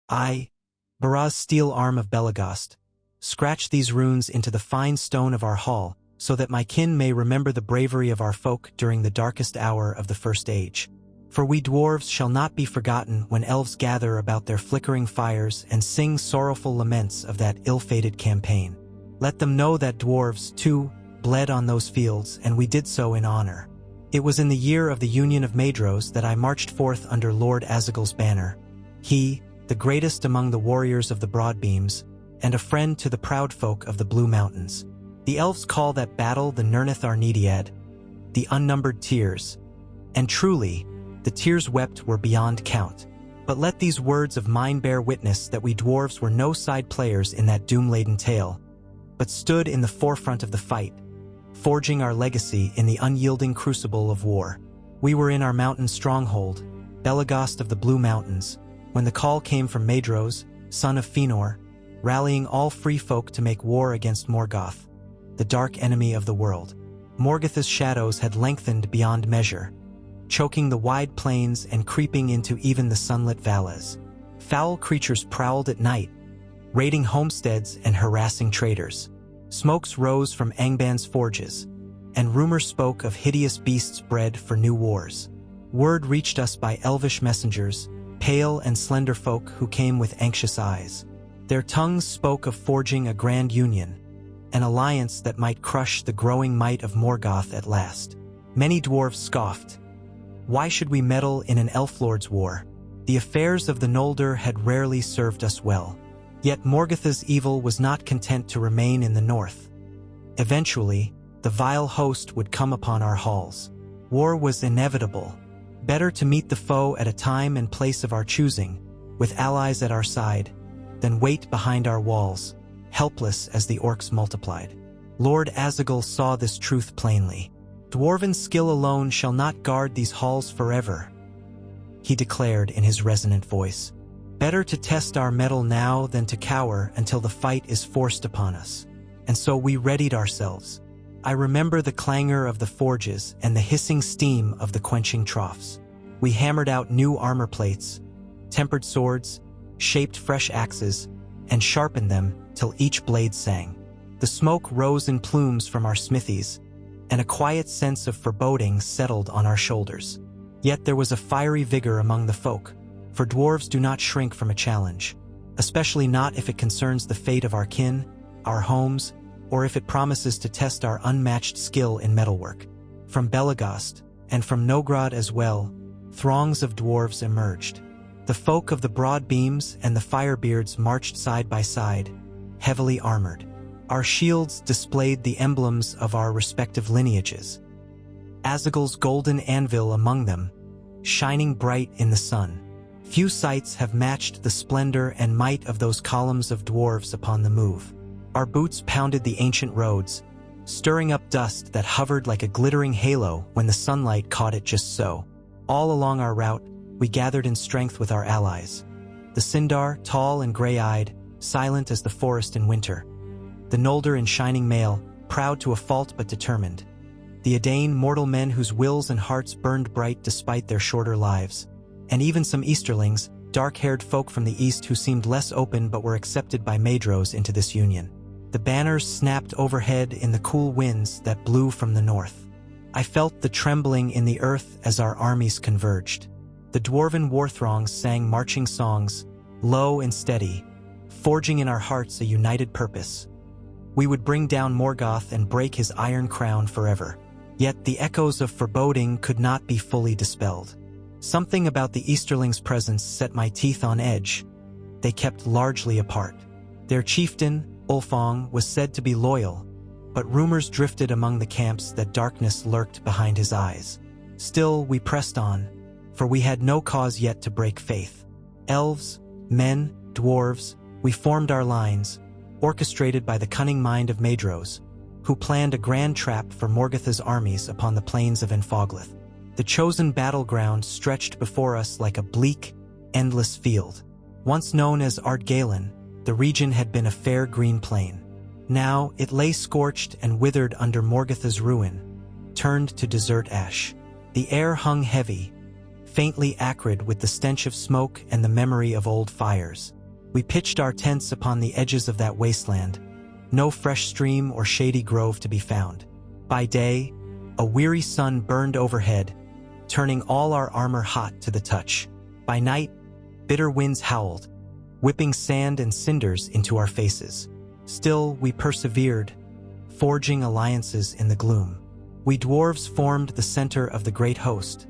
I, Baraz's steel arm of Belegost, scratch these runes into the fine stone of our hall, so that my kin may remember the bravery of our folk during the darkest hour of the First Age. For we dwarves shall not be forgotten when elves gather about their flickering fires and sing sorrowful laments of that ill-fated campaign. Let them know that dwarves, too, bled on those fields, and we did so in honor. It was in the year of the Union of Maedhros that I marched forth under Lord Azagul's banner. He, the greatest among the warriors of the Broadbeams, and a friend to the proud folk of the Blue Mountains. The elves call that battle the Nirnath Arnediad, the Unnumbered Tears. And truly, the tears wept were beyond count. But let these words of mine bear witness that we dwarves were no side players in that doom-laden tale, but stood in the forefront of the fight, forging our legacy in the unyielding crucible of war. We were in our mountain stronghold, Belegost of the Blue Mountains, when the call came from Maedhros, son of Fëanor, rallying all free folk to make war against Morgoth, the dark enemy of the world. Morgoth's shadows had lengthened beyond measure, choking the wide plains and creeping into even the sunlit valleys. Foul creatures prowled at night, raiding homesteads and harassing traders. Smokes rose from Angban's forges, and rumors spoke of hideous beasts bred for new wars. Word reached us by elvish messengers, pale and slender folk who came with anxious eyes. Their tongues spoke of forging a grand union, an alliance that might crush the growing might of Morgoth at last. Many dwarves scoffed. Why should we meddle in an elf lord's war? The affairs of the Noldor had rarely served us well. Yet Morgoth's evil was not content to remain in the north. Eventually, the vile host would come upon our halls. War was inevitable. Better to meet the foe at a time and place of our choosing, with allies at our side, than wait behind our walls, helpless as the orcs multiplied. Lord Azagul saw this truth plainly. Dwarven skill alone shall not guard these halls forever, he declared in his resonant voice. Better to test our mettle now than to cower until the fight is forced upon us. And so we readied ourselves. I remember the clangor of the forges and the hissing steam of the quenching troughs. We hammered out new armor plates, tempered swords, shaped fresh axes, and sharpened them till each blade sang. The smoke rose in plumes from our smithies, and a quiet sense of foreboding settled on our shoulders. Yet there was a fiery vigor among the folk, for dwarves do not shrink from a challenge, especially not if it concerns the fate of our kin, our homes, or if it promises to test our unmatched skill in metalwork. From Belegost, and from Nogrod as well, throngs of dwarves emerged. The folk of the broad beams and the firebeards marched side by side, heavily armored. Our shields displayed the emblems of our respective lineages. Azagul's golden anvil among them, shining bright in the sun. Few sights have matched the splendor and might of those columns of dwarves upon the move. Our boots pounded the ancient roads, stirring up dust that hovered like a glittering halo when the sunlight caught it just so. All along our route, we gathered in strength with our allies. The Sindar, tall and gray-eyed, silent as the forest in winter. The Noldor in shining mail, proud to a fault but determined. The Edain, mortal men whose wills and hearts burned bright despite their shorter lives. And even some Easterlings, dark-haired folk from the east who seemed less open but were accepted by Maedhros into this union. The banners snapped overhead in the cool winds that blew from the north. I felt the trembling in the earth as our armies converged. The dwarven war throngs sang marching songs, low and steady, forging in our hearts a united purpose. We would bring down Morgoth and break his iron crown forever. Yet the echoes of foreboding could not be fully dispelled. Something about the Easterlings' presence set my teeth on edge. They kept largely apart. Their chieftain, Ulfong, was said to be loyal, but rumors drifted among the camps that darkness lurked behind his eyes. Still, we pressed on, for we had no cause yet to break faith. Elves, men, dwarves, we formed our lines, orchestrated by the cunning mind of Maedhros, who planned a grand trap for Morgoth's armies upon the plains of Enfoglith. The chosen battleground stretched before us like a bleak, endless field. Once known as Ardgalen, the region had been a fair green plain. Now it lay scorched and withered under Morgoth's ruin, turned to desert ash. The air hung heavy, faintly acrid with the stench of smoke and the memory of old fires. We pitched our tents upon the edges of that wasteland, no fresh stream or shady grove to be found. By day, a weary sun burned overhead, turning all our armor hot to the touch. By night, bitter winds howled, whipping sand and cinders into our faces. Still, we persevered, forging alliances in the gloom. We dwarves formed the center of the great host,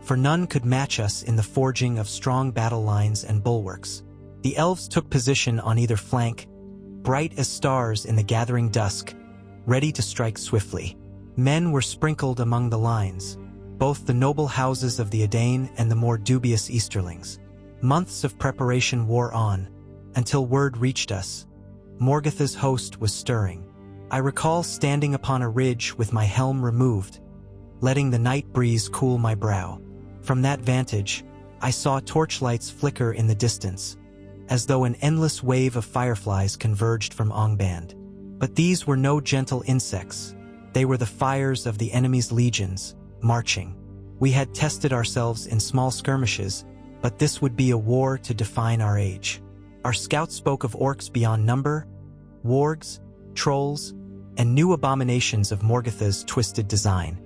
for none could match us in the forging of strong battle lines and bulwarks. The elves took position on either flank, bright as stars in the gathering dusk, ready to strike swiftly. Men were sprinkled among the lines, both the noble houses of the Edain and the more dubious Easterlings. Months of preparation wore on, until word reached us. Morgoth's host was stirring. I recall standing upon a ridge with my helm removed, letting the night breeze cool my brow. From that vantage, I saw torchlights flicker in the distance, as though an endless wave of fireflies converged from Angband. But these were no gentle insects. They were the fires of the enemy's legions, marching. We had tested ourselves in small skirmishes, but this would be a war to define our age. Our scouts spoke of orcs beyond number, wargs, trolls, and new abominations of Morgoth's twisted design.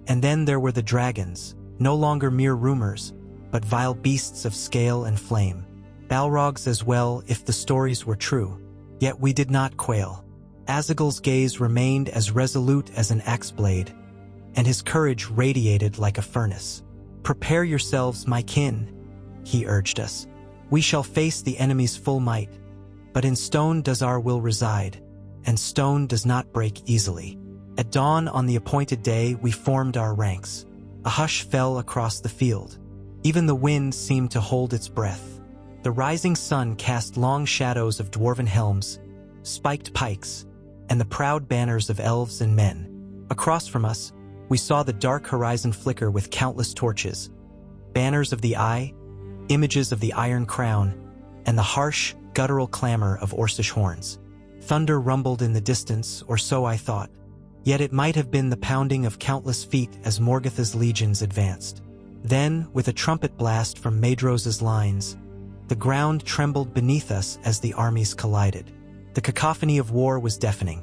And then there were the dragons, no longer mere rumors, but vile beasts of scale and flame. Balrogs as well, if the stories were true. Yet we did not quail. Azagul's gaze remained as resolute as an axe blade, and his courage radiated like a furnace. "Prepare yourselves, my kin," he urged us. "We shall face the enemy's full might, but in stone does our will reside, and stone does not break easily." At dawn on the appointed day, we formed our ranks. A hush fell across the field. Even the wind seemed to hold its breath. The rising sun cast long shadows of dwarven helms, spiked pikes, and the proud banners of elves and men. Across from us, we saw the dark horizon flicker with countless torches, banners of the eye, images of the Iron Crown, and the harsh, guttural clamor of Orcish horns. Thunder rumbled in the distance, or so I thought. Yet it might have been the pounding of countless feet as Morgoth's legions advanced. Then, with a trumpet blast from Maedhro's lines, the ground trembled beneath us as the armies collided. The cacophony of war was deafening.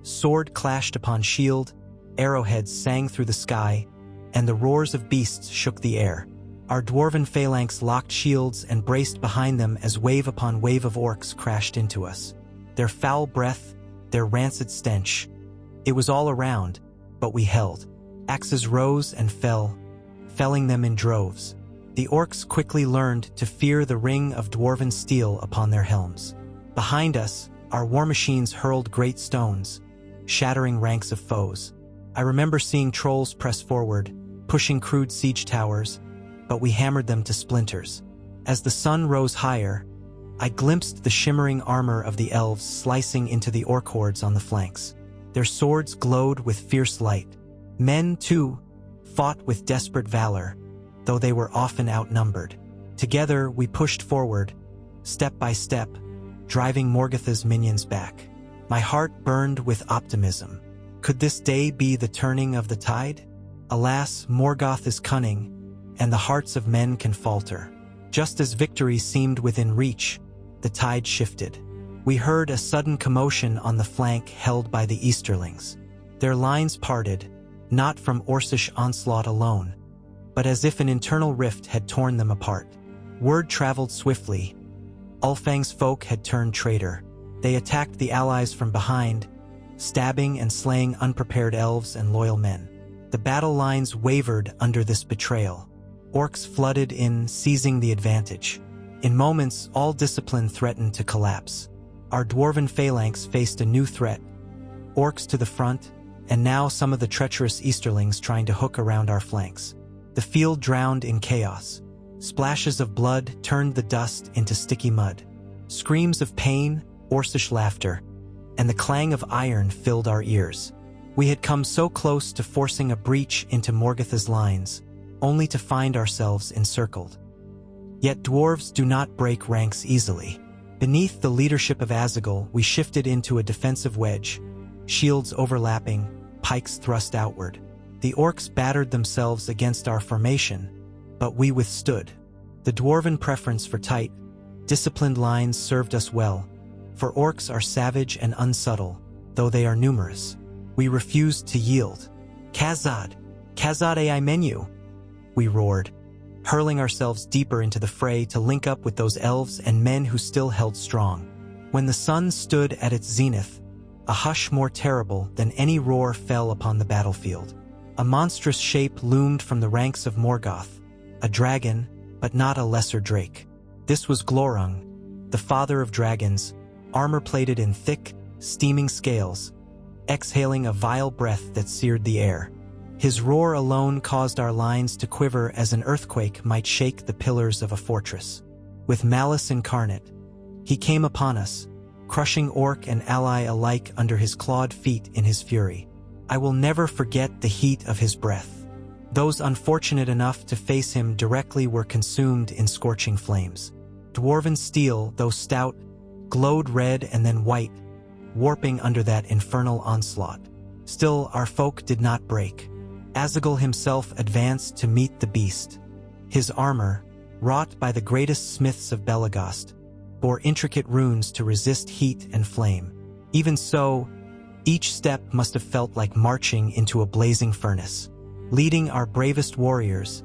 Sword clashed upon shield, arrowheads sang through the sky, and the roars of beasts shook the air. Our dwarven phalanx locked shields and braced behind them as wave upon wave of orcs crashed into us. Their foul breath, their rancid stench. It was all around, but we held. Axes rose and fell, felling them in droves. The orcs quickly learned to fear the ring of dwarven steel upon their helms. Behind us, our war machines hurled great stones, shattering ranks of foes. I remember seeing trolls press forward, pushing crude siege towers, but we hammered them to splinters. As the sun rose higher, I glimpsed the shimmering armor of the elves slicing into the orc hordes on the flanks. Their swords glowed with fierce light. Men, too, fought with desperate valor, though they were often outnumbered. Together, we pushed forward, step by step, driving Morgoth's minions back. My heart burned with optimism. Could this day be the turning of the tide? Alas, Morgoth is cunning, and the hearts of men can falter. Just as victory seemed within reach, the tide shifted. We heard a sudden commotion on the flank held by the Easterlings. Their lines parted, not from Orcish onslaught alone, but as if an internal rift had torn them apart. Word traveled swiftly. Ulfang's folk had turned traitor. They attacked the allies from behind, stabbing and slaying unprepared elves and loyal men. The battle lines wavered under this betrayal. Orcs flooded in, seizing the advantage. In moments, all discipline threatened to collapse. Our dwarven phalanx faced a new threat. Orcs to the front, and now some of the treacherous Easterlings trying to hook around our flanks. The field drowned in chaos. Splashes of blood turned the dust into sticky mud. Screams of pain, Orcish laughter, and the clang of iron filled our ears. We had come so close to forcing a breach into Morgoth's lines, only to find ourselves encircled. Yet dwarves do not break ranks easily. Beneath the leadership of Azagul, we shifted into a defensive wedge, shields overlapping, pikes thrust outward. The orcs battered themselves against our formation, but we withstood. The dwarven preference for tight, disciplined lines served us well, for orcs are savage and unsubtle, though they are numerous. We refused to yield. Kazad! Kazad AI menu! We roared, hurling ourselves deeper into the fray to link up with those elves and men who still held strong. When the sun stood at its zenith, a hush more terrible than any roar fell upon the battlefield. A monstrous shape loomed from the ranks of Morgoth, a dragon, but not a lesser drake. This was Glorung, the father of dragons, armor-plated in thick, steaming scales, exhaling a vile breath that seared the air. His roar alone caused our lines to quiver as an earthquake might shake the pillars of a fortress. With malice incarnate, he came upon us, crushing orc and ally alike under his clawed feet in his fury. I will never forget the heat of his breath. Those unfortunate enough to face him directly were consumed in scorching flames. Dwarven steel, though stout, glowed red and then white, warping under that infernal onslaught. Still, our folk did not break. Azagel himself advanced to meet the beast. His armor, wrought by the greatest smiths of Belegost, bore intricate runes to resist heat and flame. Even so, each step must have felt like marching into a blazing furnace. Leading our bravest warriors,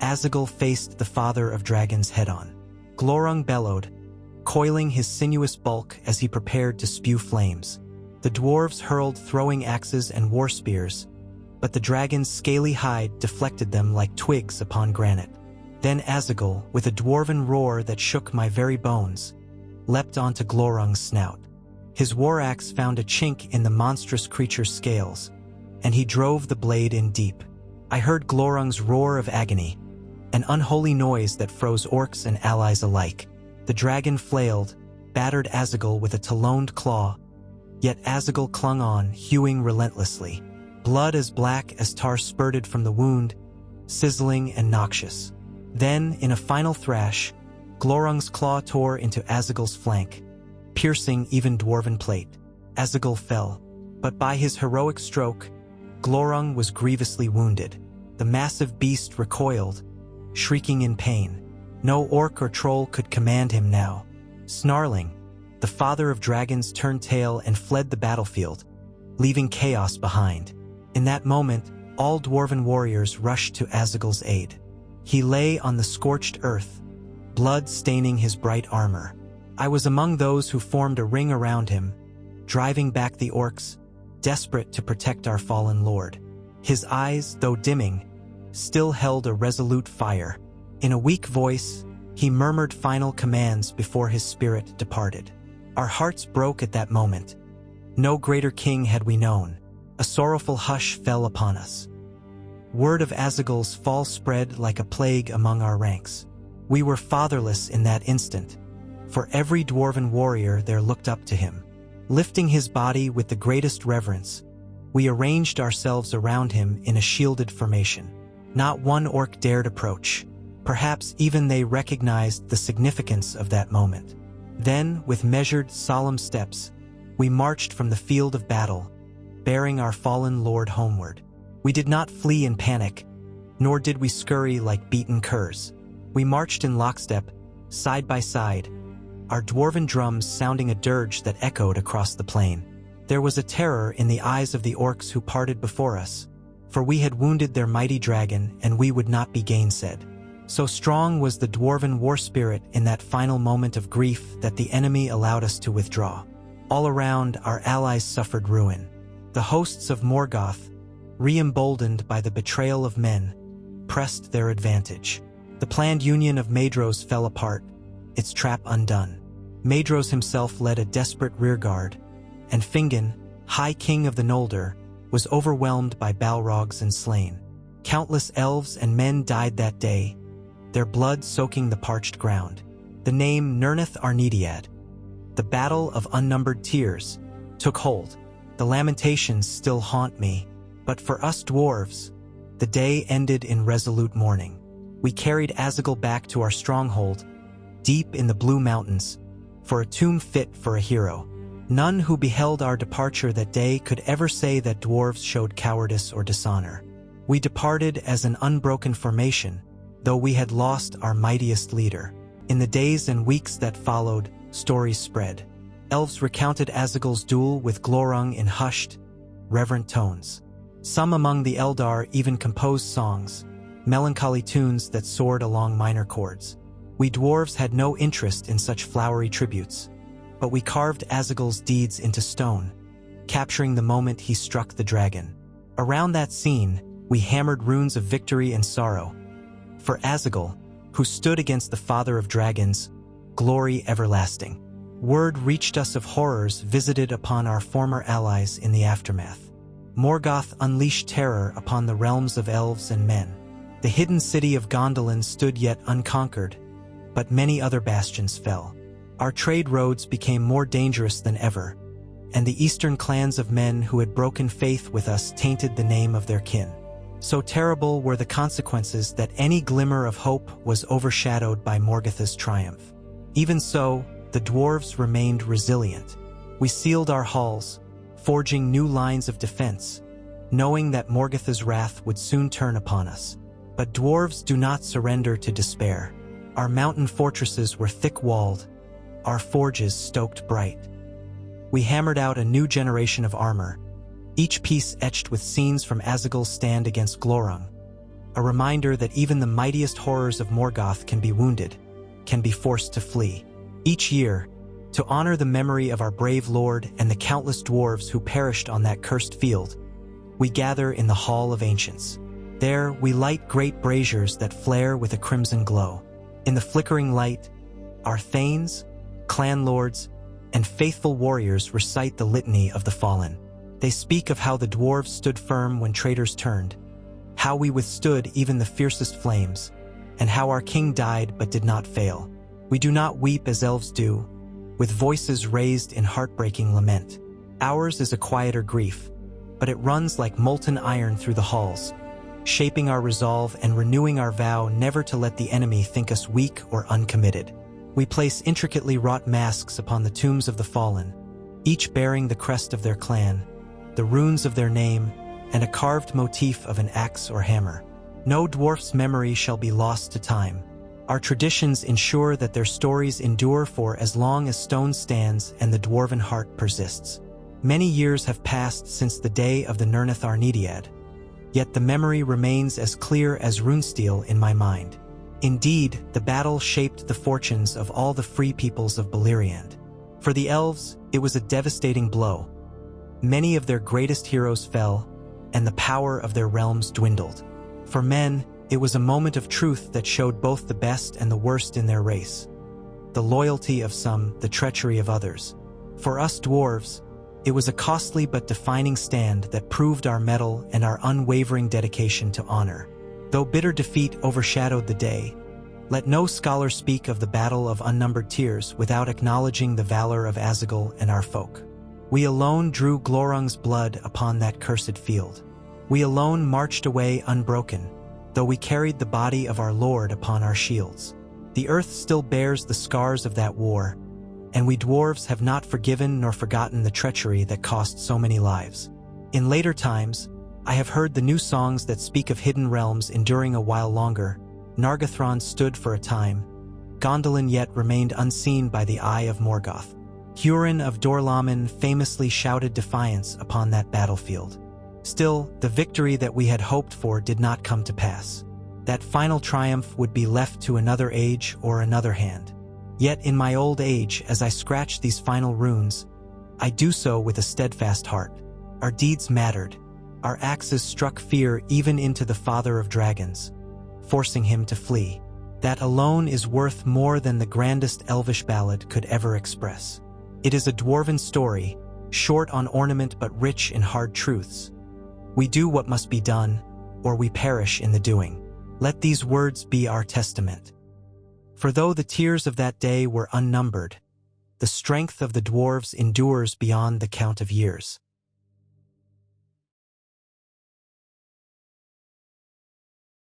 Azagel faced the father of dragons head-on. Glorung bellowed, coiling his sinuous bulk as he prepared to spew flames. The dwarves hurled throwing axes and war spears, but the dragon's scaly hide deflected them like twigs upon granite. Then Azagel, with a dwarven roar that shook my very bones, leapt onto Glorung's snout. His war axe found a chink in the monstrous creature's scales, and he drove the blade in deep. I heard Glorung's roar of agony, an unholy noise that froze orcs and allies alike. The dragon flailed, battered Azagel with a taloned claw, yet Azagel clung on, hewing relentlessly. Blood as black as tar spurted from the wound, sizzling and noxious. Then, in a final thrash, Glorung's claw tore into Azagel's flank, piercing even dwarven plate. Azagel fell, but by his heroic stroke, Glorung was grievously wounded. The massive beast recoiled, shrieking in pain. No orc or troll could command him now. Snarling, the father of dragons turned tail and fled the battlefield, leaving chaos behind. In that moment, all dwarven warriors rushed to Azagel's aid. He lay on the scorched earth, blood staining his bright armor. I was among those who formed a ring around him, driving back the orcs, desperate to protect our fallen lord. His eyes, though dimming, still held a resolute fire. In a weak voice, he murmured final commands before his spirit departed. Our hearts broke at that moment. No greater king had we known. A sorrowful hush fell upon us. Word of Azagel's fall spread like a plague among our ranks. We were fatherless in that instant, for every dwarven warrior there looked up to him. Lifting his body with the greatest reverence, we arranged ourselves around him in a shielded formation. Not one orc dared approach. Perhaps even they recognized the significance of that moment. Then, with measured, solemn steps, we marched from the field of battle, bearing our fallen lord homeward. We did not flee in panic, nor did we scurry like beaten curs. We marched in lockstep, side by side, our dwarven drums sounding a dirge that echoed across the plain. There was a terror in the eyes of the orcs who parted before us, for we had wounded their mighty dragon and we would not be gainsaid. So strong was the dwarven war spirit in that final moment of grief that the enemy allowed us to withdraw. All around, our allies suffered ruin. The hosts of Morgoth, re-emboldened by the betrayal of men, pressed their advantage. The planned union of Maedhros fell apart, its trap undone. Maedhros himself led a desperate rearguard, and Fingon, High King of the Noldor, was overwhelmed by Balrogs and slain. Countless elves and men died that day, their blood soaking the parched ground. The name Nirnath Arnediad, the Battle of Unnumbered Tears, took hold. The lamentations still haunt me, but for us dwarves, the day ended in resolute mourning. We carried Azagel back to our stronghold, deep in the Blue Mountains, for a tomb fit for a hero. None who beheld our departure that day could ever say that dwarves showed cowardice or dishonor. We departed as an unbroken formation, though we had lost our mightiest leader. In the days and weeks that followed, stories spread. Elves recounted Azagul's duel with Glorung in hushed, reverent tones. Some among the Eldar even composed songs, melancholy tunes that soared along minor chords. We dwarves had no interest in such flowery tributes, but we carved Azagul's deeds into stone, capturing the moment he struck the dragon. Around that scene, we hammered runes of victory and sorrow. For Azagul, who stood against the father of dragons, glory everlasting. Word reached us of horrors visited upon our former allies in the aftermath. Morgoth unleashed terror upon the realms of elves and men. The hidden city of Gondolin stood yet unconquered, but many other bastions fell. Our trade roads became more dangerous than ever, and the eastern clans of men who had broken faith with us tainted the name of their kin. So terrible were the consequences that any glimmer of hope was overshadowed by Morgoth's triumph. Even so, the dwarves remained resilient. We sealed our halls, forging new lines of defense, knowing that Morgoth's wrath would soon turn upon us. But dwarves do not surrender to despair. Our mountain fortresses were thick-walled, our forges stoked bright. We hammered out a new generation of armor, each piece etched with scenes from Azagul's stand against Glorung, a reminder that even the mightiest horrors of Morgoth can be wounded, can be forced to flee. Each year, to honor the memory of our brave lord and the countless dwarves who perished on that cursed field, we gather in the Hall of Ancients. There, we light great braziers that flare with a crimson glow. In the flickering light, our thanes, clan lords, and faithful warriors recite the litany of the fallen. They speak of how the dwarves stood firm when traitors turned, how we withstood even the fiercest flames, and how our king died but did not fail. We do not weep as elves do, with voices raised in heartbreaking lament. Ours is a quieter grief, but it runs like molten iron through the halls, shaping our resolve and renewing our vow never to let the enemy think us weak or uncommitted. We place intricately wrought masks upon the tombs of the fallen, each bearing the crest of their clan, the runes of their name, and a carved motif of an axe or hammer. No dwarf's memory shall be lost to time. Our traditions ensure that their stories endure for as long as stone stands and the dwarven heart persists. Many years have passed since the day of the Nirnath Arnediad, yet the memory remains as clear as runesteel in my mind. Indeed, the battle shaped the fortunes of all the free peoples of Beleriand. For the elves, it was a devastating blow. Many of their greatest heroes fell, and the power of their realms dwindled. For men, it was a moment of truth that showed both the best and the worst in their race. The loyalty of some, the treachery of others. For us dwarves, it was a costly but defining stand that proved our mettle and our unwavering dedication to honor. Though bitter defeat overshadowed the day, let no scholar speak of the Battle of Unnumbered Tears without acknowledging the valor of Azagul and our folk. We alone drew Glorung's blood upon that cursed field. We alone marched away unbroken, though we carried the body of our lord upon our shields. The earth still bears the scars of that war, and we dwarves have not forgiven nor forgotten the treachery that cost so many lives. In later times, I have heard the new songs that speak of hidden realms enduring a while longer. Nargothrond stood for a time. Gondolin yet remained unseen by the eye of Morgoth. Hurin of Dorlamin famously shouted defiance upon that battlefield. Still, the victory that we had hoped for did not come to pass. That final triumph would be left to another age or another hand. Yet in my old age, as I scratch these final runes, I do so with a steadfast heart. Our deeds mattered. Our axes struck fear even into the father of dragons, forcing him to flee. That alone is worth more than the grandest elvish ballad could ever express. It is a dwarven story, short on ornament but rich in hard truths. We do what must be done, or we perish in the doing. Let these words be our testament. For though the tears of that day were unnumbered, the strength of the dwarves endures beyond the count of years.